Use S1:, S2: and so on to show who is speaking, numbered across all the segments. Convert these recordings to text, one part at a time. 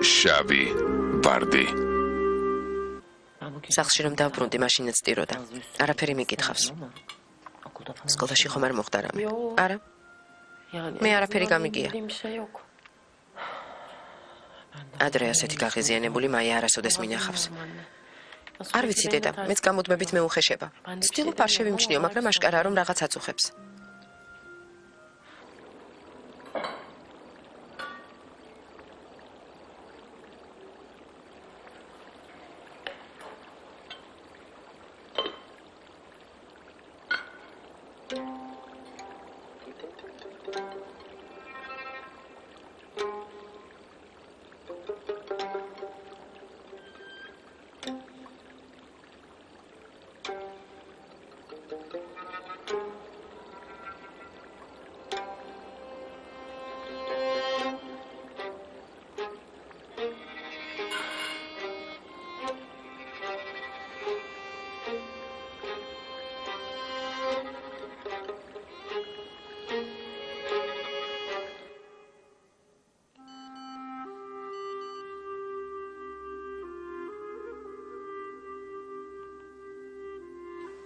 S1: შავი ვარდი.
S2: სახლში რომ დავბრუნდი, მაშინაც სტიროდა. არაფერი მიკითხავს. სკოლაში ხომ არ მოხდა რამე? არა. მე არაფერი გამიგია. ადრე ასეთი გაღიზიანებული მაია არასოდეს მინახავს. არ ვიცი დედა, მეც გამუდმებით მეუხეშება. ცდილობ არ შევიმჩნიო, მაგრამ აშკარაა რომ რაღაც აწუხებს.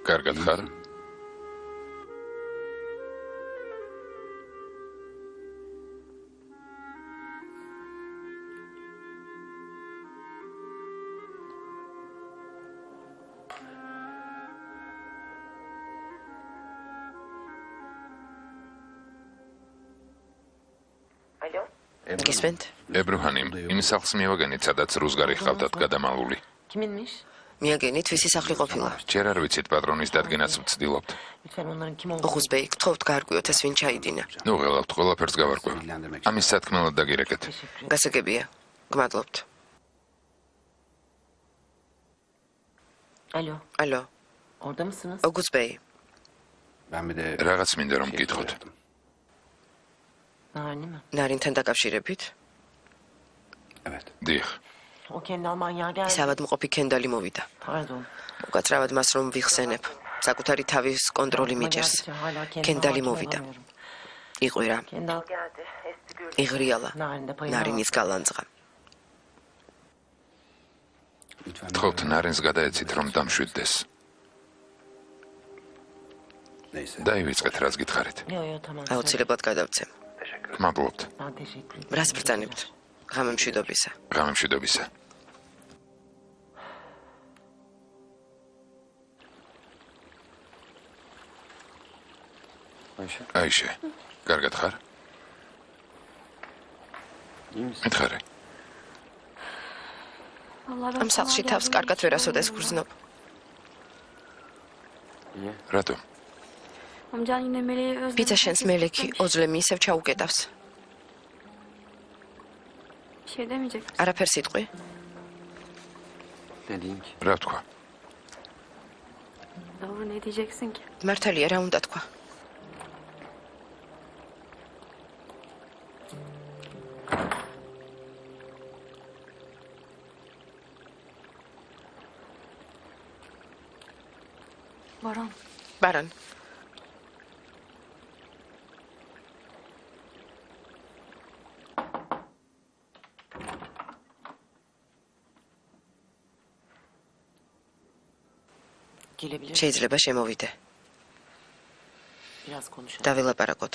S1: კარგად ხარ?
S2: გისმენთ?
S1: ებრუჰანიმ, იმ სახლს მივაგენით, სადაც რუსგარი ხავდათ გადამალული.
S2: მიაგენით, ვისი სახლი ყოფილა?
S1: ჯერ არ ვიცით პატრონის დადგენაც ვცდილობთ.
S2: ოღუზბეი, გთხოვთ გაარკვიოთ ეს ვინ ჩაიდინა.
S1: ნუ ღელავთ, ყველაფერს გავარკვევ. ამის სათქმელად დაგირეკეთ.
S2: გასაგებია. გმადლობთ. ალო. ოღუზბეი.
S1: რაღაც მინდა რომ გკითხოთ.
S2: ნარინთან დაკავშირებით?
S1: დიახ.
S2: ის ავადმყოფი კენდალი მოვიდა. უკაცრავად მას რომ ვიხსენებ. საკუთარი თავის კონტროლი მიჭერს. კენდალი მოვიდა. იყვირა. იღრიალა. ნარინის გალანძღა.
S1: თხოვთ ნარინს გადაეცით რომ დამშვიდდეს. დაივიწყეთ რაც გითხარით.
S2: აუცილებლად გადავცემ.
S1: გმადლობთ.
S2: რას ბრძანებთ? ღამემშვიდობისა.
S1: ღამემშვიდობისა. აიშე, კარგად ხარ? მითხარი.
S2: ამ სახლში თავს კარგად ვერასოდეს გრძნობ.
S1: რატომ?
S2: ბიძა შენს მელექი ოზლემი ისევ ჩაუკეტავს. არაფერს იტყვი?
S1: რა თქვა?
S2: მართალია, რა უნდა თქვა? ბარან. შეიძლება შემოვიდე. დავილაპარაკოთ.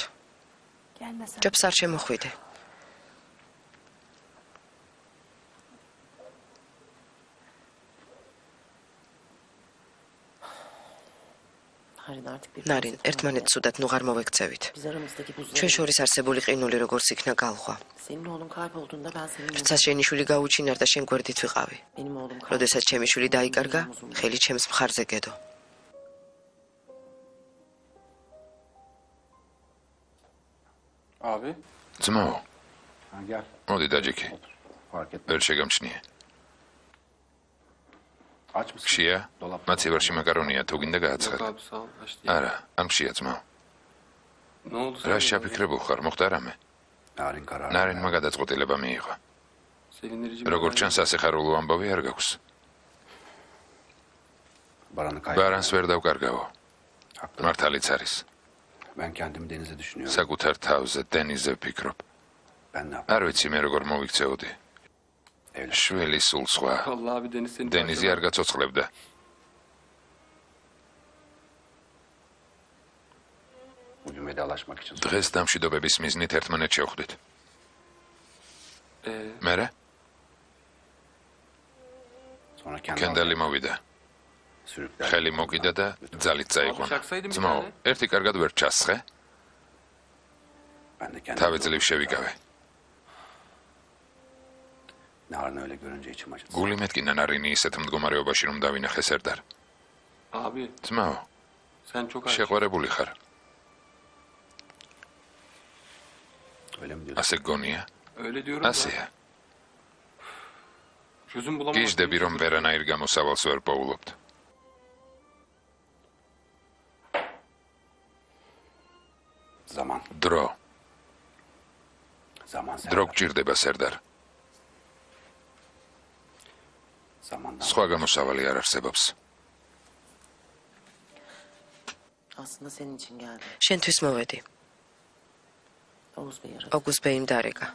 S2: ჯობს არ შემოხვიდე. ნარინ, ერთმანეთს ცუდად ნუ ღარ მოვექცევით. ჩვენ შორის არსებული ყინული როგორც იქნა გალღვა. რცა შენი შვილი გაუჩინარ და შენ გვერდით ვიყავი. როდესაც ჩემი შვილი დაიკარგა, ხელი ჩემს მხარზე გედო.
S1: ძმაო, მოდი დაჯექი. ვერ შეგამჩნიე. ხშია? მაცივარში მაკარონია, თუ გინდა გააცხადე. არა, ამ ხშია ძმაო. რა შეაფიქრებულ ხარ, მოხდა რამე? ნარინმა გადაწყვეტილება მიიღო. როგორც ჩანს, ასეხარულო ამბავი არ გაქვს. ბარანს ვერ დავკარგავო. მართალიც არის. საკუთარ თავზე დენიზზე ვფიქრობ. არ ვიცი მე როგორ მოვიქცეოდი. შვილი სულ სხვა. დენიზი არ გაცოცხლებდა. დღეს დამშვიდობების მიზნით ერთმანეთს შევხვდით. მერე? კენდალი მოვიდა. ხელი მოკიდა და ძალით წაიყვანა. ძმაო, ერთი კარგად ვერ ჩასხე. თავი ძლივ შევიკავე. გული მეტკინა ნარინი ისეთ მდგომარეობაში რომ დავინახე სერდარ. ძმაო, შეყვარებული ხარ. ასე გონია? ასეა. გიждები რომ ვერანაირ გამოსავალს ვერ პოულობთ. დრო. დრო გჭირდება სერდარ. სხვა გამოსავალი არ არსებობს.
S2: შენთვის მოვედი. ოგუს ბეიმ დარეკა.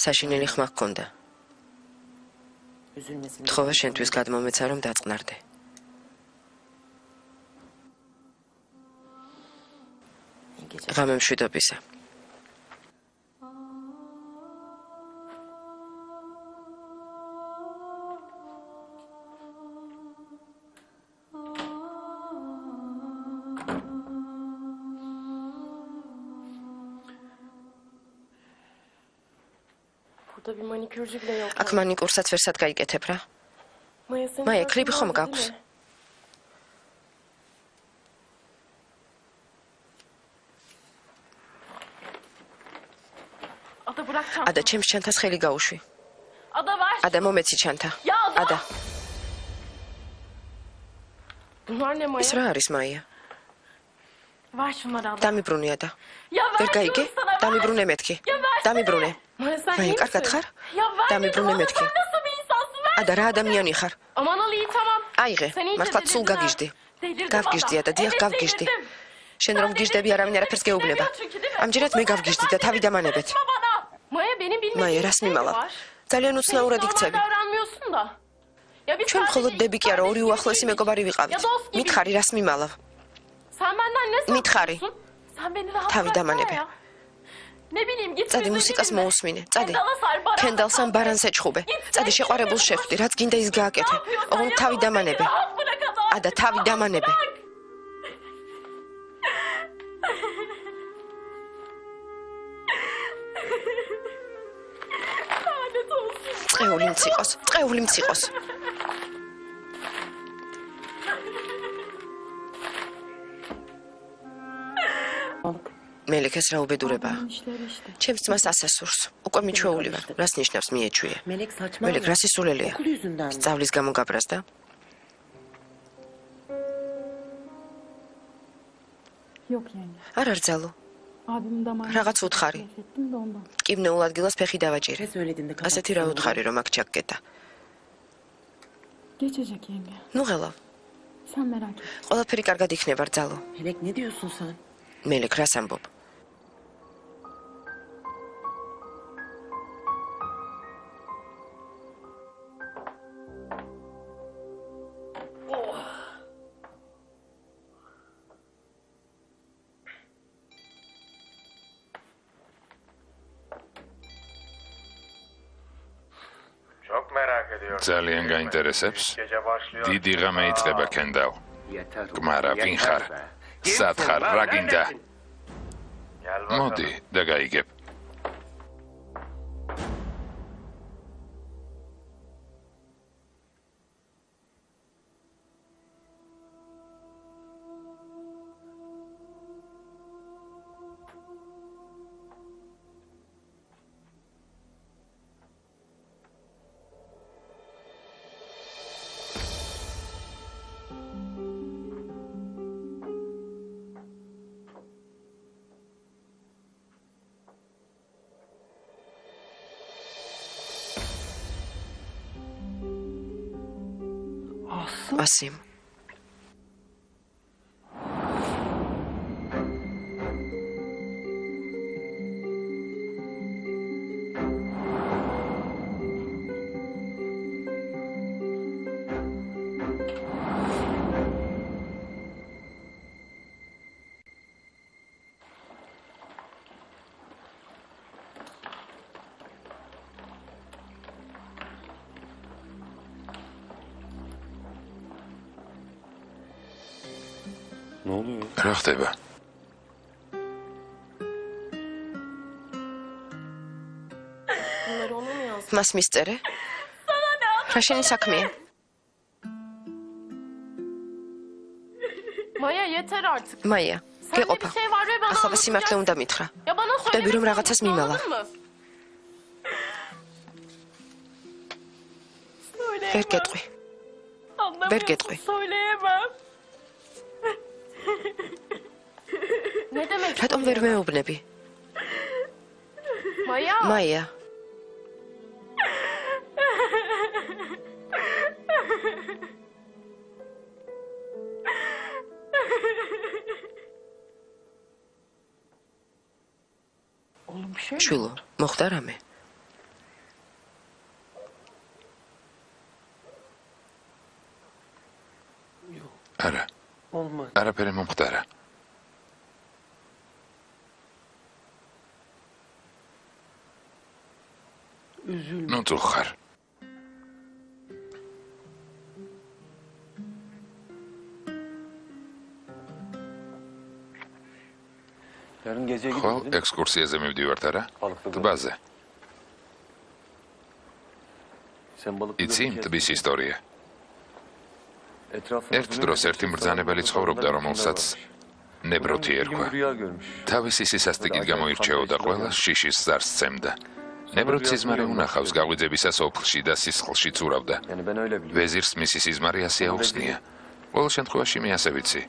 S2: საშინელი ხმა ჰქონდა. თხოვა შენთვის გადმომეცა რომ დაწყნარდე. ღამე მშვიდობისა. აქ მანიკურსაც ვერსად გაიკეთებ რა. მაია, კლიპი ხომ გაქვს? ადა, ჩემს ჩანთას ხელი გაუშვი. ადა, მომეცი ჩანთა. ადა. ეს რა არის, მაია? დამიბრუნე ადა. ვერ გაიგე? დამიბრუნე მეთქი. დამიბრუნე. მაია, კარგად ხარ? დამიბრუნე მეთქი. ადა, რა ადამიანი ხარ? აიღე, მართლაც სულ გაგიჟდი. გავგიჟდი ადა, დიახ, გავგიჟდი. შენ რომ გიჟდები, არავინ არაფერს გეუბნება. ამჯერად მე გავგიჟდი და თავი დამანებეთ. მაია, რას მიმალავ? ძალიან უცნაურად იქცევი. ჩვენ მხოლოდ დები კი არა, ორი უახლოესი მეგობარი ვიყავით. მითხარი, რას მიმალავ? მითხარი. თავი დამანებე. წადი მუსიკას მოусმინე. წადი. კენდალს ან ბარანს ეჩხუბე. წადი შეყვარებულს შეხვდი, რაც გინდა ის გააკეთე. ოღონდ თავი დამანებე. ადა, თავი დამანებე. წეული მციყოს, წეული მციყოს. მელიქეს რა უბედურებაა. ჩემს ძმას ასასურს. უკვე მიჩვეული ვარ. რას ნიშნავს მიეჩვია? მელიქ რა სისულელია? სწავლის გამო გაბრაზდა? არ არძალო. რაღაც უთხარი. კიბნეულ ადგილას ფეხი დავაჭირე. ასეთი რა უთხარი რომ აქ ჩაგკეტა. ნუ ღელავ. ყველაფერი კარგად იქნება, რძალო. მელიქ რას ამბობ?
S1: ძალიან გაინტერესებს? დიდი ღამე იწყება, კენდალ. გმარა, ვინ ხარ? სად ხარ, რა გინდა? მოდი, დაგაიგებ. ასიმ. რა ხდება?
S2: მას მისწერე? რა შენი საქმეა?
S3: მაია, ეთერ არც.
S2: მაია, გეყოფა. ახლა სიმართლე უნდა მითხრა. ხვდები რომ რაღაცას მიმალა. ვერ გეტყვი. ვერ გეტყვი. რატომ ვერ მეუბნები?
S3: მაია.
S2: მაია. შვილო, მოხდა რამე?
S1: არა. არაფერი მომხდარა. ნუ წუხარ. ხო, ექსკურსიაზე მივდივართ არა? ტბაზე. იცი ტბის ისტორია? ერთ დროს ერთი მბრძანებელი ცხოვრობდა, რომელსაც ნებროთი ერქვა. თავისი სისასტიკით გამოირჩეოდა, ყველას შიშის ზარს სცემდა. ნებროთი სიზმარი უნახავს გაღვიძებისას ოფლში და სისხლში ცურავდა. ვეზირს მისი სიზმარი ასე აუხსნია. ყოველ შემთხვევაში მე ასე ვიცი.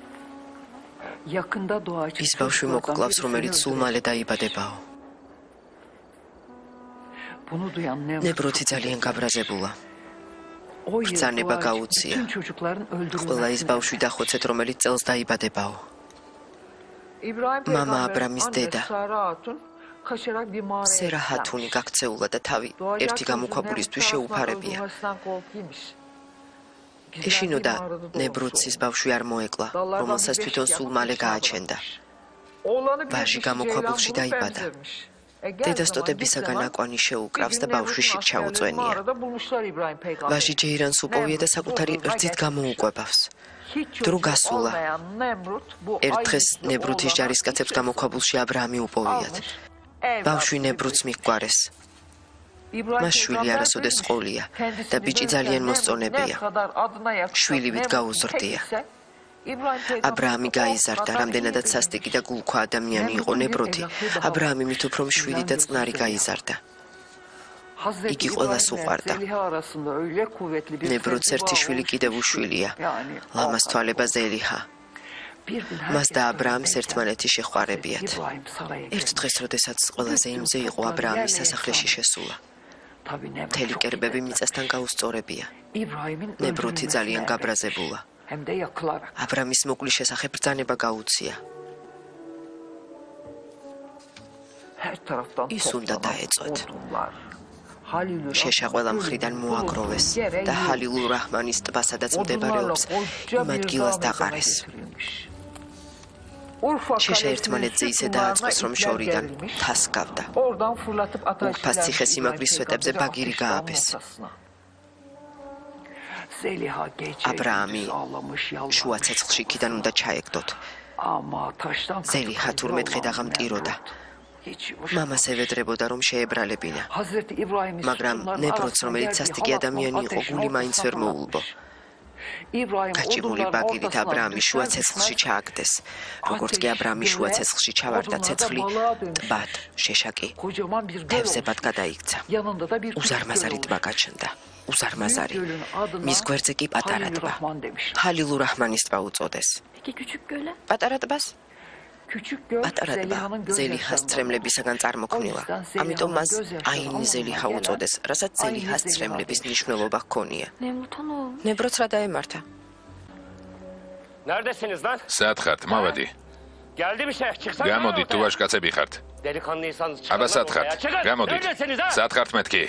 S2: ის ბავშვი მოგკლავს, რომელიც სულ მალე დაიბადებაო. ნებროთი ძალიან გაბრაზებულა. ბრძანება გაუწია. ყველა ის ბავშვი დახოცეთ, რომელიც წელს დაიბადებაო. მამა აბრამის დედა სერა ჰათუნი გაქცეულა და თავი ერთი გამოქვაბულისთვის შეუფარებია. ეშინოდა ნებროცის ბავშვი არ მოეკლა, რომელსაც თვითონ სულ მალე გააჩენდა. ვაჟი გამოქვაბულში დაიბადა. დედას ტოტებისაგან აკვანი შეუკრავს და ბავშვი შიგ ჩაუწვენია. ვაჟი ჯეირანს უპოვია და საკუთარი რძით გამოუყვებავს. დრო გასულა. ერთ დღეს ნებრუთის ჯარისკაცებს გამოქვაბულში აბრაამი უპოვიათ. ბავშვი ნებრუთს მიჰგვარეს. მას შვილი არასოდეს ყოლია და ბიჭი ძალიან მოსწონებია. შვილივით გაუზრდია. აბრაამი გაიზარდა, რამდენადაც სასტიკი და გულქვა ადამიანი იყო ნებროთი. აბრაამი მით უფრო მშვიდი და წყნარი გაიზარდა. იგი ყველას უყვარდა. ნებროთს ერთი შვილი კიდევ უშვილია. ლამას თვალება ზელიჰა. მას და აბრაამს ერთმანეთი შეხვარებიათ. ერთ დღეს, როდესაც ყველაზე იმზე იყო, აბრაამის სასახლეში შესულა. მთელი კერბები მიწასთან გაუსწორებია. ნებროთი ძალიან გაბრაზებულა. აბრამის მოკვლის შესახებ ბრძანება გაუწია. ის უნდა დაეწოთ. შეშა ყველა მხრიდან მოაგროვეს და ჰალილურ რაჰმანის ტბა, სადაც მდებარეობს, იმ ადგილას დაყარეს. შეშა ერთმანეთზე ისე დააწყვეს, რომ შორიდან თასკავდა. უფას ციხესიმაგრის სვეტებზე ბაგირი გააბეს. აბრაამი შუა ცეცხლში იქიდან უნდა ჩაეგდოთ. ზელიჰა თურმე დღე დაღამტიროდა. მამას ევედრებოდა, რომ შეებრალებინა. მაგრამ ნებროთს, რომელიც სასტიკი ადამიანი იყო, გული მაინც ვერ მოულბო. გაჭიმული ბაგირით აბრაამი შუა ცეცხლში ჩააგდეს. როგორც კი აბრაამი შუა ცეცხლში ჩავარდა, ცეცხლი ტბად, შეშაკი თევზებად გადაიქცა. უზარმაზარი ტბა გაჩნდა. უზარმაზარი. მის გვერდზე კი პატარა ტბა. ჰალილურ რაჰმანის ტბა უწოდეს. პატარა ტბას? პატარა ტბა ზელიჰას ცრემლებისაგან წარმოქმნილა. ამიტომ მას აინი ზელიჰა უწოდეს, რასაც ზელიჰას ცრემლების მნიშვნელობა ჰქონია. ნებროთს რა დაემართა?
S1: სად ხართ, მოვედი. გამოდით, თუ ვაჟკაცები ხართ. აბა სად ხართ? გამოდით. სად ხართ მეთქი?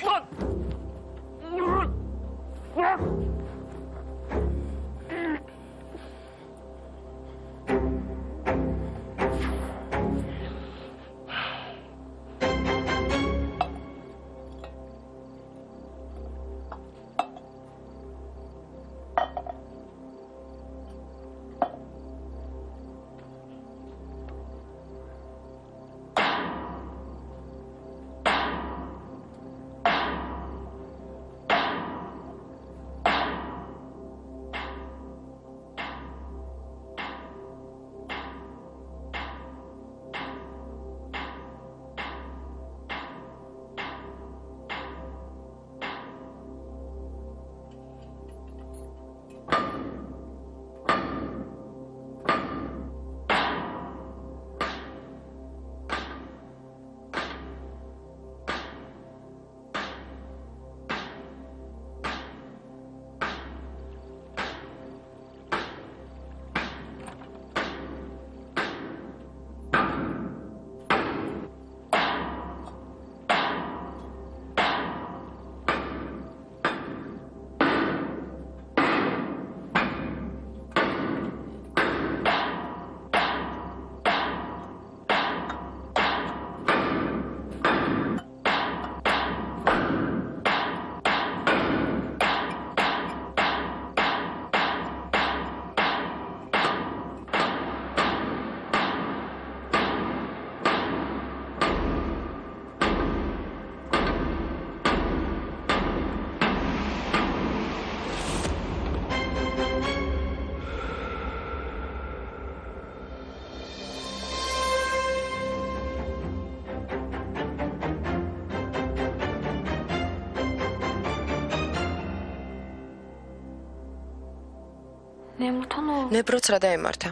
S2: ნებროც რა დაემართა?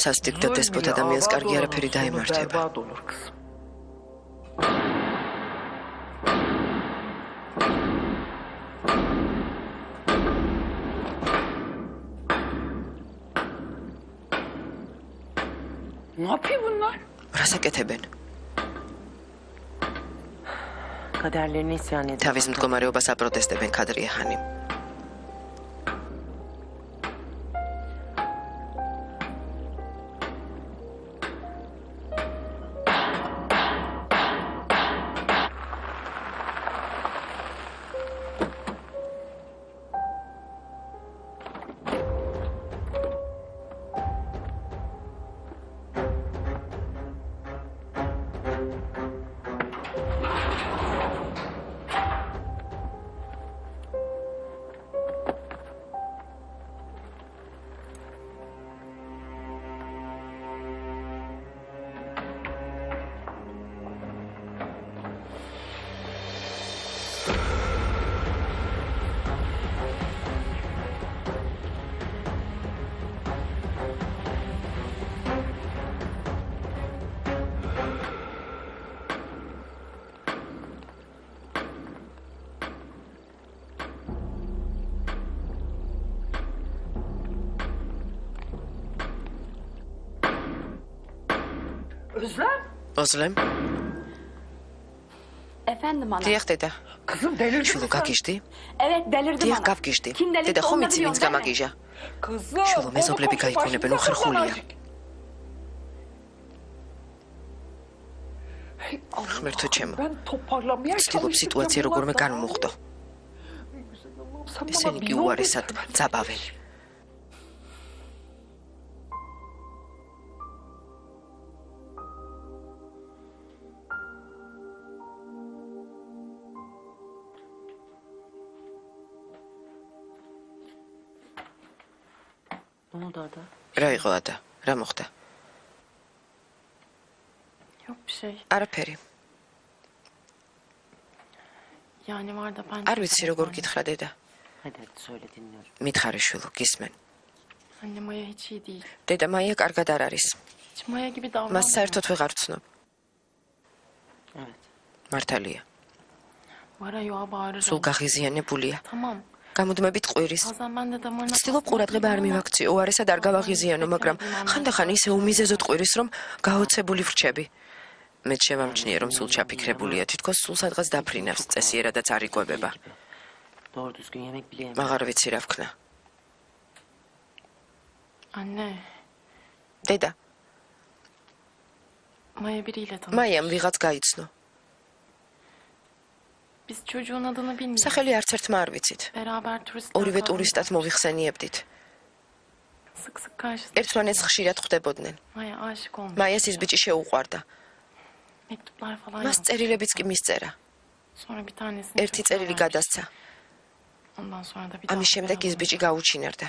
S2: სასტიკ და დესპოთ ადამიანს კარგი არაფერი დაემართება. რას აკეთებენ? თავის მდგომარეობას აპროტესტებენ ქადრიაჰანი. Özlem?
S3: Efendim ana.
S2: Diyək dedə.
S3: Kızım delirdin
S2: Şulu gagişdi?
S3: Evet delirdim
S2: Diyək
S3: ana.
S2: gavgişdi.
S3: Kim delirdi
S2: Dedə
S3: onu da
S2: xomitsi
S3: biliyorsun
S2: vins
S3: değil mi?
S2: gamagija.
S3: Kızım.
S2: Şulu mezoblebi გაიქონებენ უხერხულია. ღმერთო ჩემო.
S3: Ben toparlamaya
S2: ვცდილობ სიტუაცია როგორმე განვმუხტო. ესენი კი უარესად ძაბავენ. რა იყო ადა? რა მოხდა?
S4: Yok bir şey.
S2: არაფერი.
S4: Yani var da ben...
S2: არ ვიცი როგორ გითხრა დედა. მითხარი შულო, გისმენ.
S4: Anne Maya hiç iyi değil.
S2: დედა მაია კარგად არ არის.
S4: Hiç Maya gibi davranmıyor.
S2: მას საერთოდ ვეღარ ვცნობ. მართალია.
S4: Varayo bağırır.
S2: სულ გაღიზიანებულია.
S4: Tamam.
S2: გამუდმებით ყვირის.
S4: Bazen ben de damarına...
S2: ვცდილობ ყურადღება არ მივაქციო, უარესად არ გავაღიზიანო, მაგრამ ხანდახან ისე უმიზეზოდ ყვირის, რომ გაოცებული ვრჩები. მეც შევამჩნიე, რომ სულ ჩაფიქრებულია, თითქოს სულ სადღაც დაფრინავს, წესიერადაც არ იკვებება. აღარ ვიცი რა ვქნა.
S4: Anne.
S2: დედა,
S4: Maya biriyle tanışmış.
S2: მაიამ ვიღაც გაიცნო.
S4: Biz çocuğun adını bilmiyoruz.
S2: სახელი არც ერთმა არ ვიცით.
S4: Beraber turistler...
S2: ორივე ტურისტად მოვიხსენიებდით.
S4: Sık sık karşısında.
S2: ერთმანეთს ხშირად ხვდებოდნენ.
S4: Maya aşık olmuş.
S2: მაიას ის ბიჭი შეუყვარდა.
S4: Mektuplar falan
S2: მას
S4: yazmış.
S2: წერილებიც კი მისწერა.
S4: Sonra bir tanesini...
S2: ერთი
S4: çocuğa
S2: წერილი
S4: vermiş.
S2: გადასცა.
S4: Ondan sonra da bir daha...
S2: ამის შემდეგ ის ბიჭი გაუჩინარდა.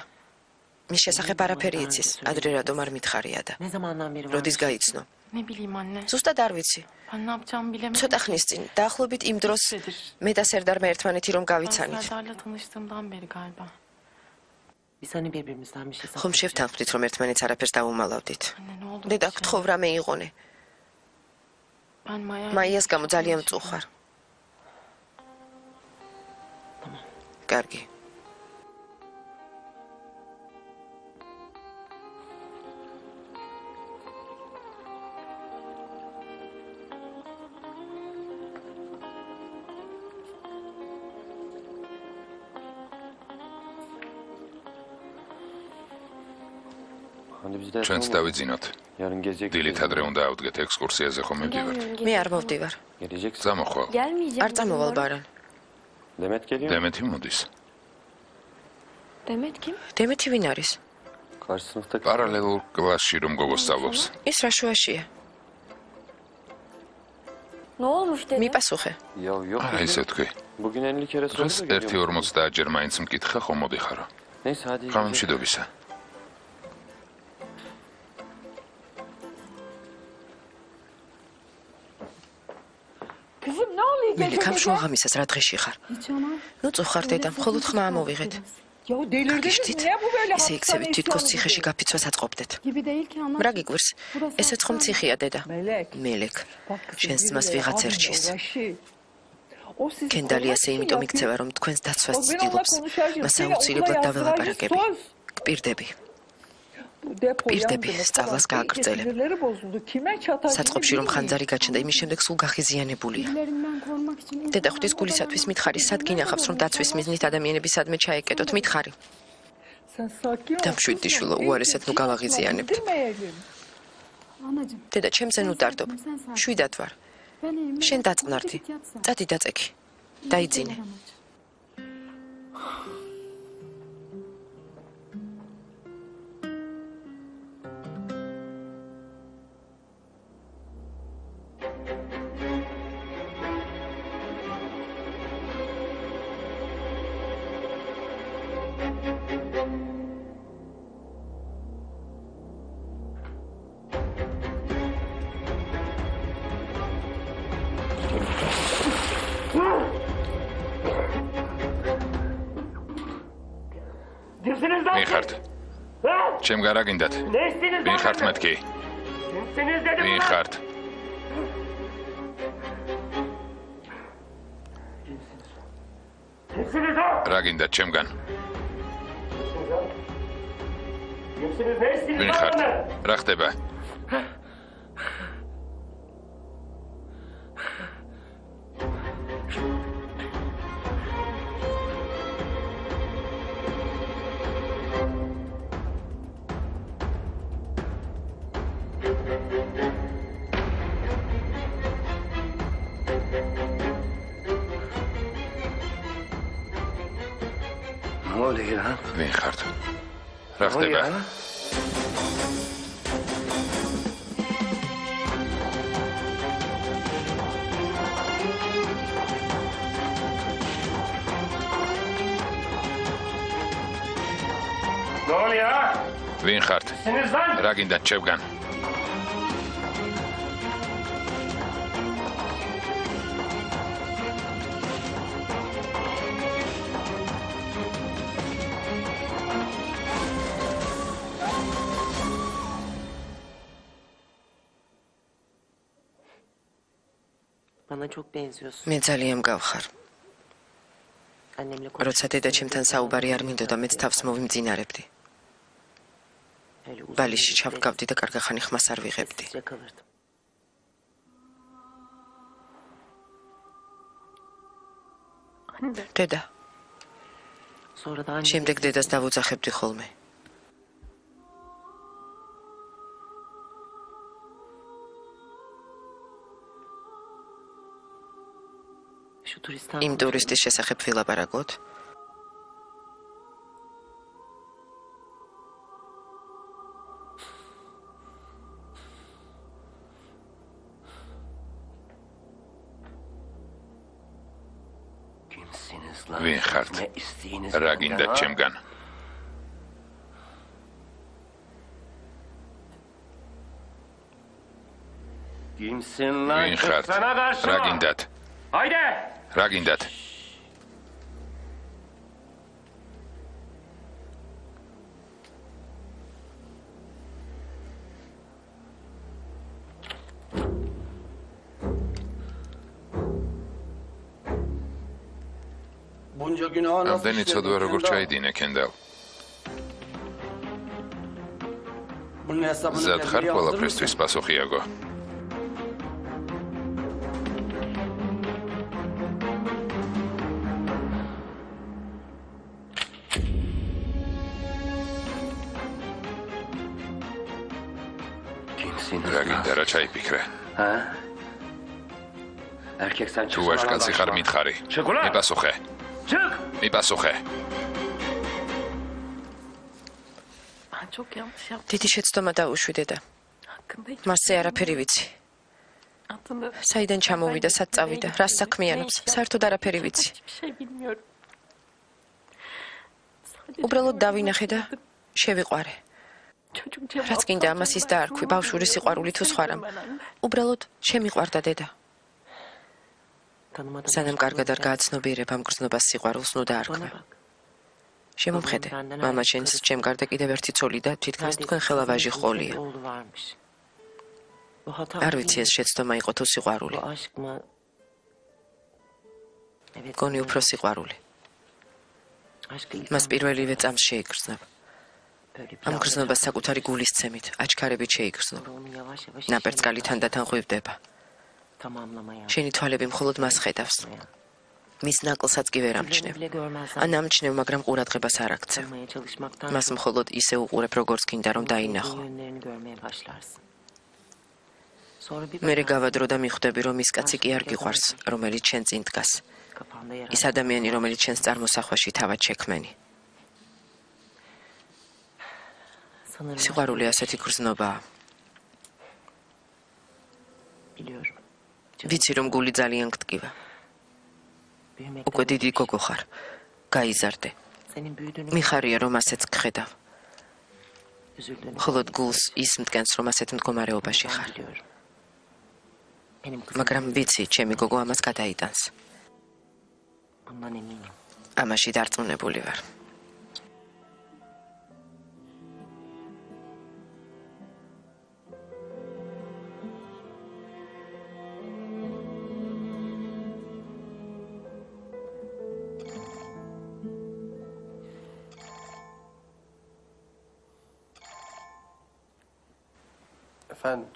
S2: მის შესახებ არაფერი იცის, ადრე რატომ არ მითხარია და. როდის გაიცნო?
S4: Ne bileyim anne.
S2: ზუსტად არ ვიცი.
S4: Ben ne yapacağımı bilemedim.
S2: ცოტა ხნის წინ, დაახლოებით იმ დროს მე და სერდარმა ერთმანეთი რომ
S4: Ben
S2: გავიცანით.
S4: Serdar'la tanıştığımdan beri galiba.
S2: ხომ შევთანხმდით რომ ერთმანეთს არაფერს დაუმალავდით.
S4: Anne ne oldu?
S2: დედა, გთხოვ რამე იყონე.
S4: Ben Maya...
S2: მაიას გამო ძალიან მწუხარ. კარგი.
S1: ჩვენც დავიძინოთ. დილით ადრე უნდა ავდგეთ ექსკურსიაზე ხომ მივდივართ.
S2: მე არ მოვდივარ.
S1: წამოხვალ.
S2: არ წამოვალ ბარან.
S1: დემეთი მოდის.
S4: Demet kim?
S2: დემეთი ვინ არის?
S1: პარალელურ კლასში რომ გოგოსწავლობს.
S2: ის რა შუაშია?
S5: Ne olmuş dedi?
S2: მიპასუხე.
S1: არა ისე თქვი. დღეს 1:50 ჯერ მაინც მკითხა ხომ მოდიხარო. გამომშვიდობისა.
S3: Kızım ne oluyor?
S2: მილი გამშუაღამისას რა დღეში ხარ? ნუ წუხარ დედა, მხოლოდ ხმა ამოვიღეთ.
S3: Ya delirdiniz
S2: გაგიშტით?
S3: niye bu böyle
S2: ესე იქცევით თვითონ
S3: isyanı
S2: ციხეში
S3: gidiyor?
S2: გაფიცვას აწყობდეთ.
S4: Gibi değil ki
S2: რა
S4: anacığım.
S2: გიგვირს?
S4: Burası
S2: ესეც ხომ
S4: hastane.
S2: ციხეა დედა.
S3: Melek.
S2: მელეკ.
S3: Bak
S2: შენს
S3: kızım,
S2: ძმას
S3: birileri
S2: ვიღაც
S3: adıyla
S2: ერჩის.
S3: uğraşıyor. O sizi
S2: კენდალი
S3: korumak
S2: ასე
S3: için
S2: იმიტომ
S3: yapıyor.
S2: იქცევა, რომ თქვენს დაცვას
S3: O ben onunla
S2: ცდილობს.
S3: konuşacağım.
S2: მას
S3: Seni okula
S2: აუცილებლად
S3: yazdıracağız,
S2: დაველაპარაკები.
S3: söz.
S2: გპირდები.
S3: Bu depo
S2: პირდები,
S3: yangını
S2: სწავლას
S3: falan. İyice
S2: გააგრძელებ.
S3: sinirleri bozuldu. Kime çatacağını
S2: საწყობში რომ
S3: bilmiyor.
S2: ხანძარი გაჩნდა, იმის შემდეგ სულ გახიზიანებულია.
S4: Birilerinden korumak için
S2: დედა
S4: insanlar
S2: ღვთის გულისათვის მითხარი, სად გინახავს რომ დაცვის მიზნით ადამიანები სადმე ჩაეკეტოთ, მითხარი.
S3: Sen sakin ol.
S2: და მშვიდი
S3: kızım.
S2: შვილო, უარესად ნუ გავაღიზიანებთ.
S3: Bildirmeyelim.
S4: Anacığım.
S2: დედა, ჩემზე ნუ დარდობ. შვიდად ვარ.
S4: Ben evime
S2: შენ დაწყნარდი. წადი დაწექი. დაიძინე.
S5: Kimsiniz lan?
S1: ვინ ხართ?
S5: Ha?
S1: ჩემ გარა გინდათ?
S5: Nesiniz
S1: ვინ
S5: lan?
S1: ხართ მეთქი?
S5: Kimsiniz dedim
S1: ვინ
S5: lan?
S1: ხართ?
S5: Kimsiniz o?
S1: რა გინდათ ჩემგან?
S5: Kimsiniz ne istiniz
S1: ვინ
S5: lan
S1: ხართ?
S5: benden?
S1: რა ხდება?
S6: მოლია
S1: ვინ ხართ? რა ხდება?
S5: Ne oluyor ha?
S1: ვინ ხართ?
S5: Kimsiniz lan?
S1: რა გინდათ ჩემგან?
S7: Bana çok benziyorsun.
S2: მე ძალიან გავხარ.
S7: Annemle
S2: როცა დედა ჩემთან საუბარი არ მინდოდა, მეც თავს მოვიმძინარებდი.
S7: öyle uzun
S2: ბალიში
S7: bir
S2: ჩავდგავდი და კარგახანი ხმას არ ვიღებდი.
S7: sessizce kalırdım.
S4: Anne.
S2: დედა,
S7: Sonra da annem
S2: შემდეგ დედას დავუძახებდი ხოლმე.
S7: şu turistten
S2: იმ ტურისტის შესახებ ვილაპარაკოთ?
S6: kimsiniz lan?
S1: ვინ ხართ?
S6: Ne isteğiniz
S1: რა
S6: benden,
S1: გინდათ
S6: ha?
S1: ჩემგან?
S6: Kimsin lan?
S1: ვინ ხართ?
S5: Sana karşı
S1: რა
S5: mı?
S1: გინდათ?
S5: Haydi.
S1: რა გინდათ?
S6: Bunca günahı nasıl
S1: ამდენი
S6: işledin
S1: ცოდვა
S6: sen
S1: როგორ
S6: daha?
S1: ჩაიდინე კენდალ?
S6: Bunun hesabını
S1: ზად
S6: kendin
S1: ხარ
S6: yaptırır
S1: ყველაფრისთვის
S6: mısın?
S1: პასუხი აგო?
S6: Kimsiniz
S1: რა
S6: lan?
S1: გინდა რა ჩაიფიქრე?
S6: Ha? Erkek sen
S1: თუ
S6: çıksana
S1: ვაჟკაცი ხარ
S6: karşıma.
S1: მითხარი.
S5: Çık ulan.
S1: მიპასუხე.
S5: Çık.
S1: მიპასუხე.
S4: Ben çok yanlış yaptım.
S2: დიდი შეცდომა დაუშვი დედა.
S4: Hakkında hiç
S2: მასზე არაფერი ვიცი.
S4: Hakkında
S2: საიდან ჩამოვიდა, სად წავიდა, რას საქმიანობს, საერთოდ არაფერი ვიცი.
S4: hiçbir şey bilmiyorum. Sadece
S2: უბრალოდ
S4: gördüm,
S2: დავინახე და
S4: hatırladım.
S2: შევიყვარე.
S4: Çocuk cevap
S2: რაც გინდა ამას ის დაარქვი, ბავშვური სიყვარული თუ სხვა რამ. უბრალოდ შემიყვარდა დედა.
S7: Tanımadım.
S2: სანამ კარგად არ გააცნობიერებ ამ გრძნობას სიყვარულს, ნუ
S7: Bana
S2: დაარქვე.
S7: bak.
S2: შემომხედე, მამა შენს ჩემ გარდა კიდევ ერთი ცოლი და თითქმის თქვენ ხელა ვაჟი ყოლია. არ ვიცი ეს შეცდომა იყო თუ სიყვარული. გონი უფრო სიყვარული. მას პირველივე წამს შეიგრძნობ. ამ გრძნობას საკუთარი გულისცემით, აჩქარებით შეიგრძნობ. ნაპერწკალი თანდათან ღვივდება. შენი თვალები მხოლოდ მას ხედავს. მის ნაკლსაც კი ვერ ამჩნევ. ან ამჩნევ, მაგრამ ყურადღებას არ აქცევ. მას მხოლოდ ისე უყურებ, როგორც გინდა რომ დაინახო. მერე გავადრო და მიხვდები, რომ ის კაცი კი არ გიყვარს, რომელიც შენ წინ დგას. ის ადამიანი, რომელიც შენს წარმოსახვაში თავად შექმენი. სიყვარული ასეთი გრძნობაა. ვიცი, რომ გული ძალიან გტკივა. უკვე დიდი გოგო ხარ. გაიზარდე. მიხარია, რომ ასეც გხედავ. მხოლოდ გულს ის მტკენს, რომ ასეთ მდგომარეობაში ხარ. მაგრამ ვიცი, ჩემი გოგო ამას გადაიტანს. ამაში დარწმუნებული ვარ.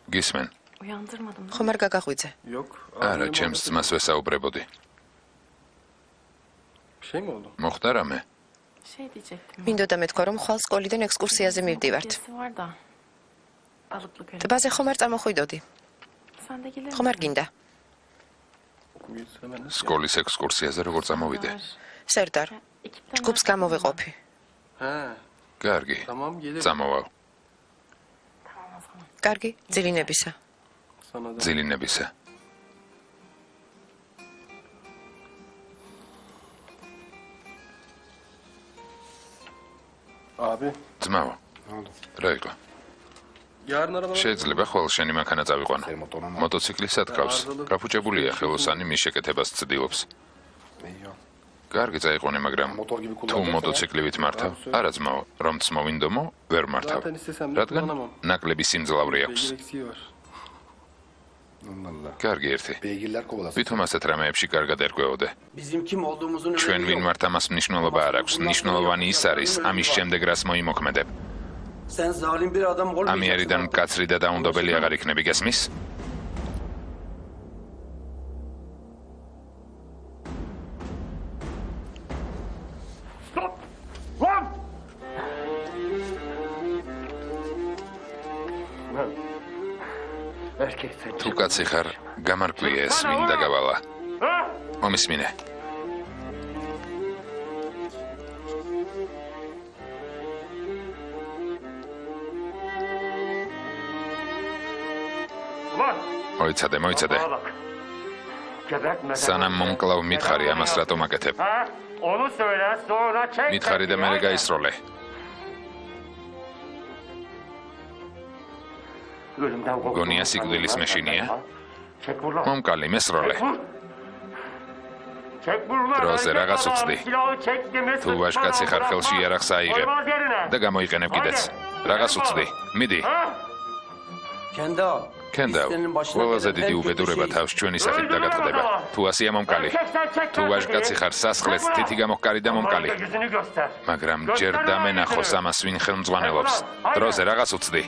S1: გისმენ?
S2: ხომ არ გაგაღვიძე?
S1: არა, ჩემს ძმას ვესაუბრებოდი. მოხდა რამე?
S2: მინდოდა მეთქვა, რომ ხვალ სკოლიდან ექსკურსიაზე მივდივართ. ტბაზე ხომ არ წამოხვიდოდი? ხომ არ გინდა?
S1: სკოლის ექსკურსიაზე როგორ წამოვიდე?
S2: სერდარ, ჯგუფს გამოვეყოფი.
S1: კარგი, წამოვალ.
S2: კარგი, ძილინებისა.
S1: ძილინებისა. ძმაო, რა იყო? შეიძლება ხვალ შენი მანქანა წავიყვანო. მოტოციკლი სათქავს. გაფუჭებულია ხელოსანი მის შეკეთებას ცდილობს. კარგი წაიყვანე, მაგრამ თუ მოტოციკლივით მართავ, არა ძმაო, რომც მოვინდომო, ვერ მართავ. რადგან ნაკლები სიმძლავრე აქვს. კარგი ერთი. ვითომ ასეთ რამეებში კარგად ერკვეოდე. ჩვენ ვინ მართ ამას მნიშვნელობა არ აქვს. მნიშვნელოვანი ის არის, ამის შემდეგ რას მოიმოქმედებ. ამიერიდან მკაცრი და დაუნდობელი აღარ იქნები, გესმის? თუ კაცი ხარ, გამარკვია ეს ვინ დაგავალა. მომისმინე. მოიცადე, მოიცადე. სანამ მომკლავ მითხარი ამას რატომ აკეთებ? მითხარი და მერე გაისროლე. გონია სიკვდილის მეშინია? მომკალი, მესროლე. დროზე რაღაც უცდი. თუ ვაჟკაცი ხარ, ხელში იარაღს აიღებ და გამოიყენებ კიდეც. რაღაც უცდი. მიდი. კენდავ, ყველაზე დიდი უბედურება თავს ჩვენი სახით დაგატყდება. თუ ასია მომკალი. თუ ვაჟკაცი ხარ, სასხლეს თითი გამოგკარი და მომკალი. მაგრამ ჯერ დამენახოს ამას ვინ ხელმძღვანელობს. დროზე რაღაც უცდი.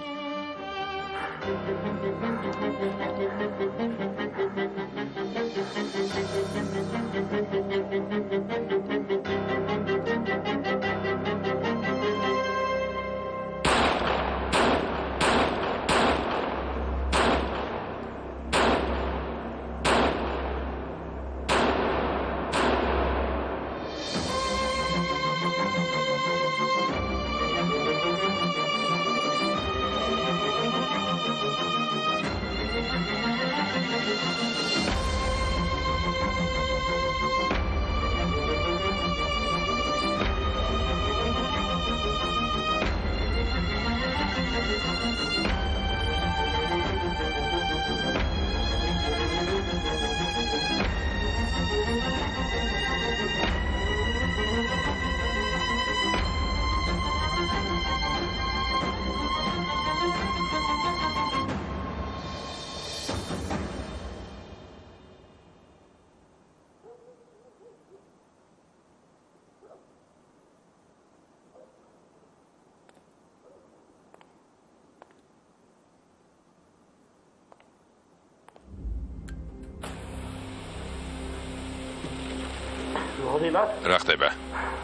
S5: ოდებას
S1: რა ხდება?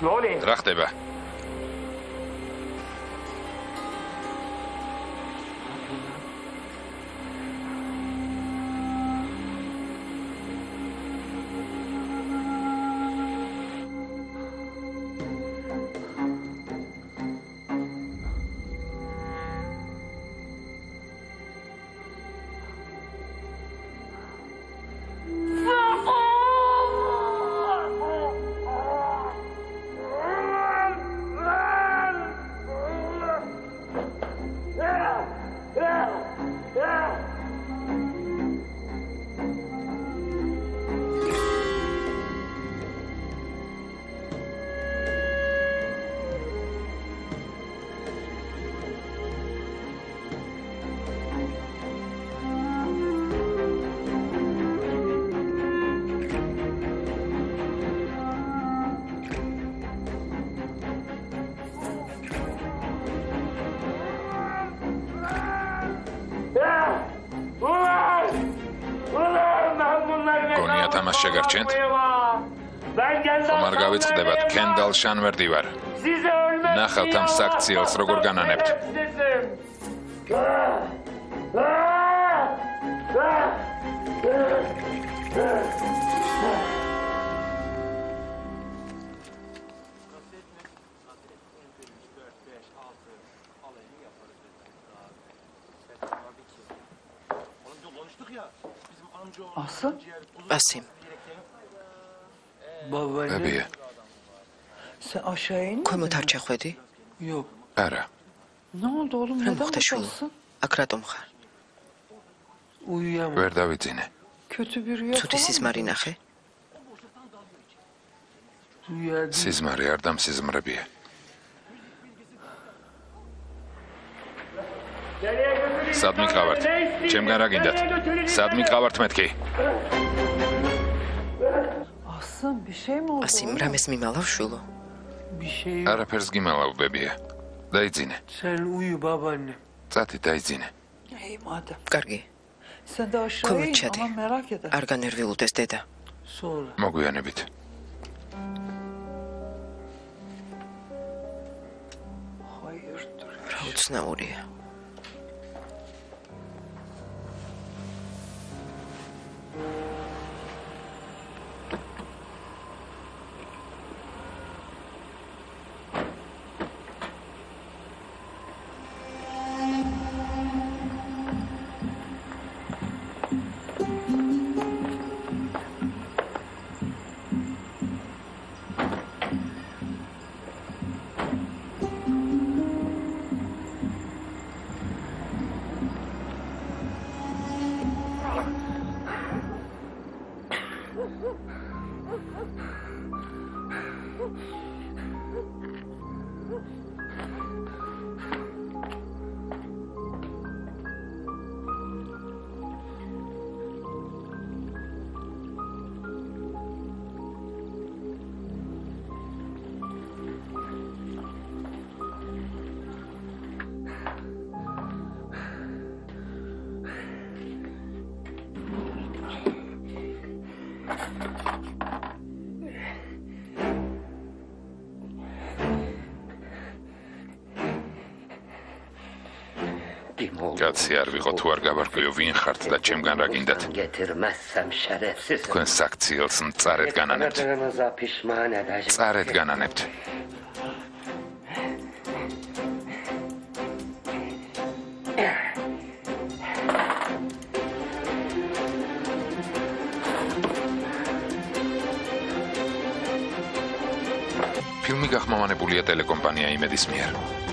S5: ლოლი
S1: რა ხდება? გონია თამაში შეგარჩენთ? ხომ არ გავიწყდებათ, კენდალ შანვერდი ვარ. ნახავთ ამ საქციელს როგორ განანებთ.
S3: Asım?
S2: Asim,
S1: ბებია,
S3: Sen aşağı in.
S2: ქვემოთ არ ჩახვედი?
S3: Yok.
S1: არა.
S3: Ne oldu oğlum?
S2: რა
S3: Neden
S2: მოხდა შვილო?
S3: buradasın?
S2: აქ რატომ ხარ?
S3: Uyuyamam.
S1: ვერ დავიძინე.
S3: Kötü bir rüya
S2: ცუდი
S3: falan mı?
S2: სიზმარი ნახე?
S3: Rüya değil.
S1: სიზმარი არ დამსიზმრებია. სად მიყავართ? ჩემგან რა გინდათ? სად მიყავართ მეთქი?
S3: Asım bir şey mi oldu?
S2: ასიმ,
S3: oğlum?
S2: რამეს მიმალავ შვილო?
S3: Bir şey yok.
S1: არაფერს გიმალავ, ბებია. დაიძინე.
S3: Sen uyu babaanne.
S1: წათი დაიძინე.
S3: İyi madem.
S2: კარგი,
S3: Sen de aşağı
S2: ქვემოთ
S3: in
S2: ჩადი.
S3: ama merak eder.
S2: არ განერვიულდეს დედა.
S3: Sonra.
S1: მოგვიანებით.
S3: Hayırdır.
S2: რა უცნაურია. კაცი არ ვიყო თუ არ გავარკვიო ვინ ხართ და ჩემგან რა გინდათ?
S6: Getirmezsem şerefsiz.
S1: თქვენ საქციელს მწარედ განანებთ.
S6: Kaderinize pişman edeceğim.
S1: მწარედ განანებთ. ფილმი გახმოვანებულია ტელეკომპანია იმედის მიერ.